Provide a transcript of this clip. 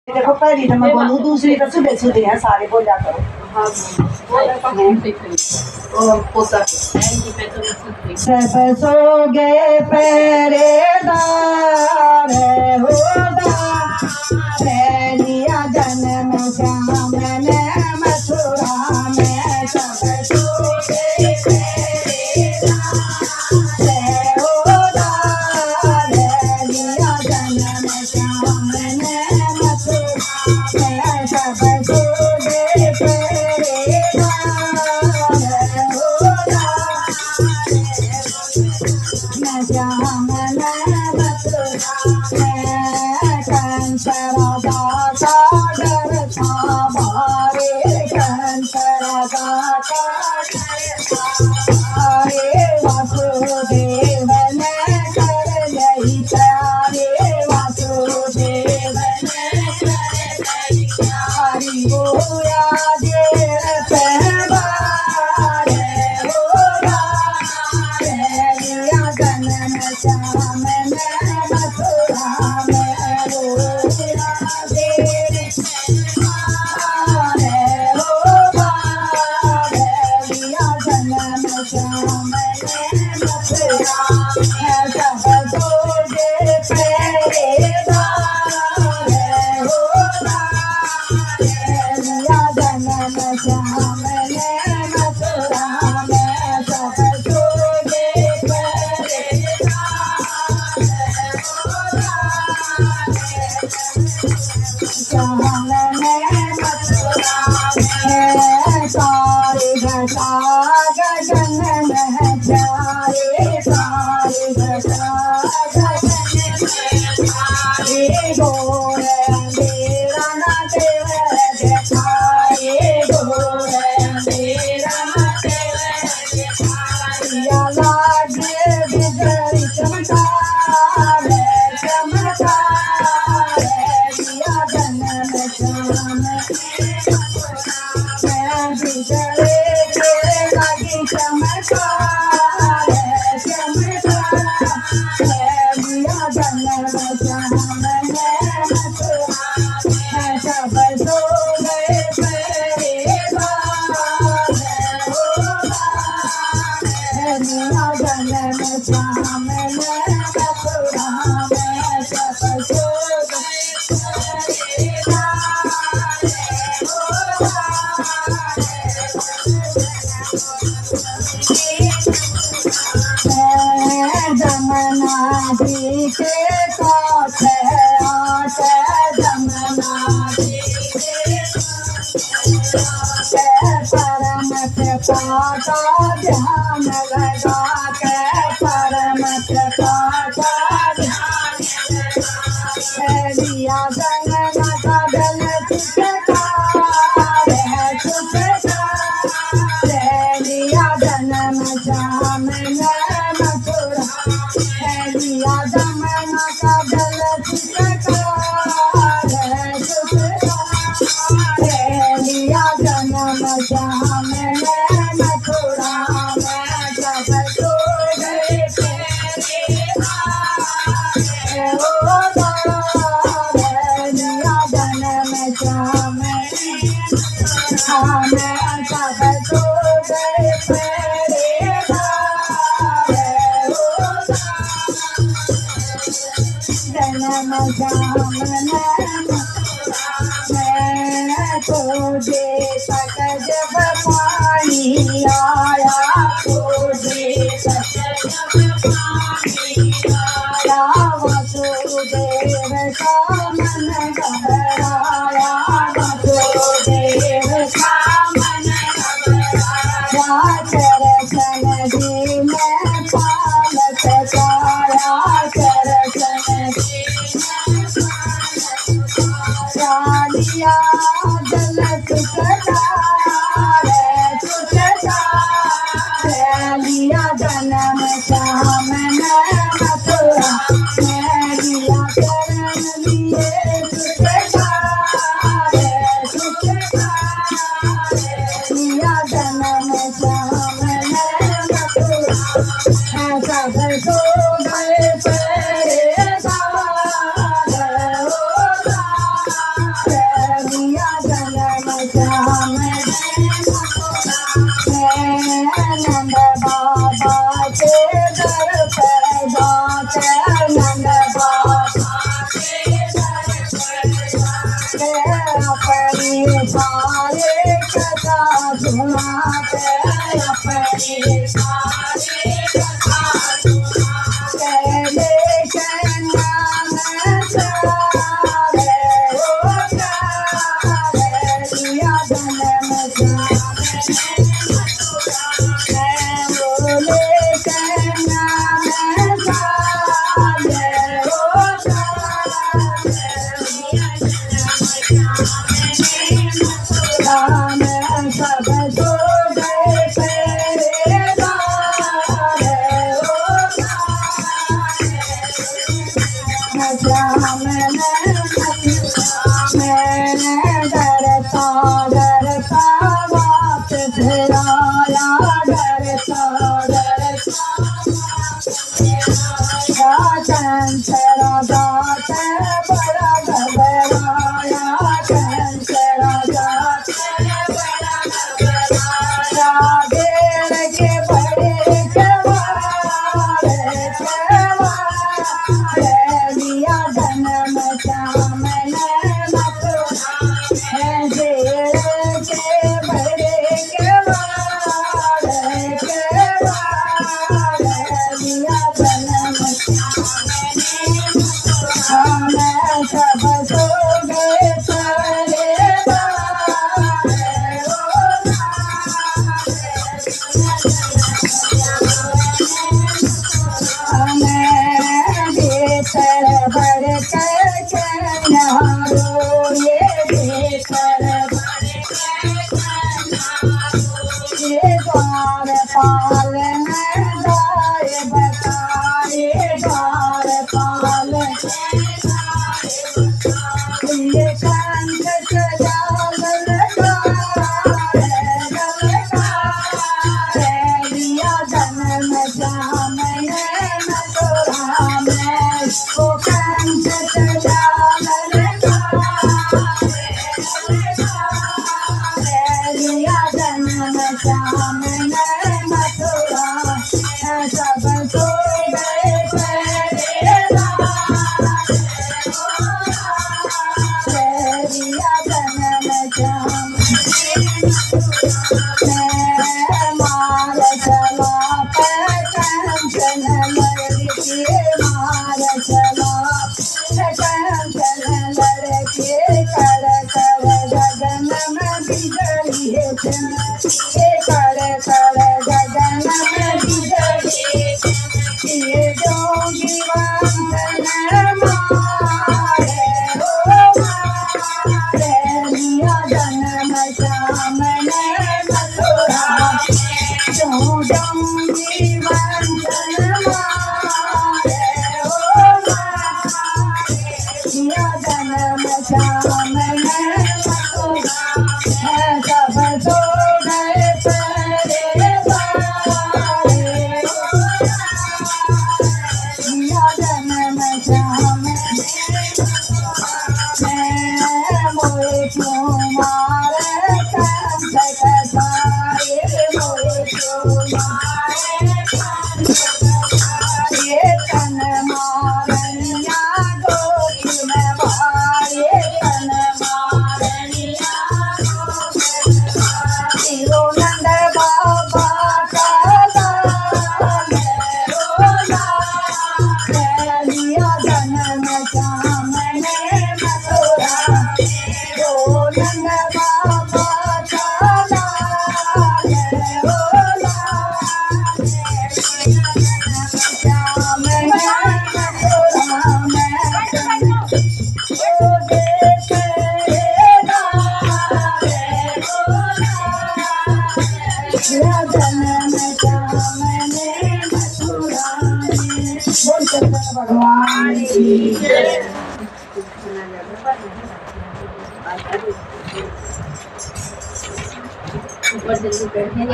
देखो पहली तो मैं बोलूँ, दूसरी तो सुबह सुबह है, सारे बोला करो। सब सो गए पहरेदार लिया जन्म श्याम ने मथुरा में। सब सो गए पहरेदार लिया जन्म श्याम ने मथुरा में। सब सो गए श्याम ने मथुरा में। कंसरा दाता डर था भारे, कंसरा दाता डर था भारे। वासुदेव ने कर यही प्यारे, वासुदेव ने कर यही प्यारी। बोया देर पहबारे लिया जन्म श्याम ने मथुरा में। बोया देर लिया जन्म श्याम ने मथुरा में। सब सो गए पहरेदार लिया जन्म श्याम ने मथुरा में। सब सो गए श्याम ने मथुरा में। सारे घटा गगन में प्यारे, सारे घटा गगन में प्यारे। घोर अंधेरा न देव दिखाए, घोर अंधेरा न देव दिखाए। लागे बिजली चमकार चमकार लिया जन्म श्याम ने। बिजली के लगी चमकार चमकार लिया जन्म श्याम ने मथुरा में। सब सो गए पहरेदार लिया जन्म श्याम ने मथुरा में। सब सो गए जमुना जी के साथ आस, जमुना जी के साथ परम पाता ध्यान लगा के, परम पाता ध्यान लिया जन्म का दल चुपकार चुपकार लिया जन्म श्याम ने मथुरा में। लिया जन्म का दल चुपकार चुपकार लिया जन्म श्याम ने मथुरा में। सब सो गए पहरेदार लिया जन्म श्याम ने मथुरा में। सब सो गए पहरेदार जन्म श्याम ने मथुरा में। तुझे तक जब पानी आया, तुझे तक जब पानी आया। वासुदेव का मन घबराया, वासुदेव का मन घबराया। चरसन जी में पालक छाया, चरसन जी लिया जल चुकदार चुकदार लिया जन्म श्याम ने मथुरा में। लिया करम लिए चुकदार अपनी सारे कथा सुनाते अपनी सारे कथा सुनाते लेकिन नाम सारे हो सारे दिया जन्म भगवान की जय। ऊपर जल्दी बैठने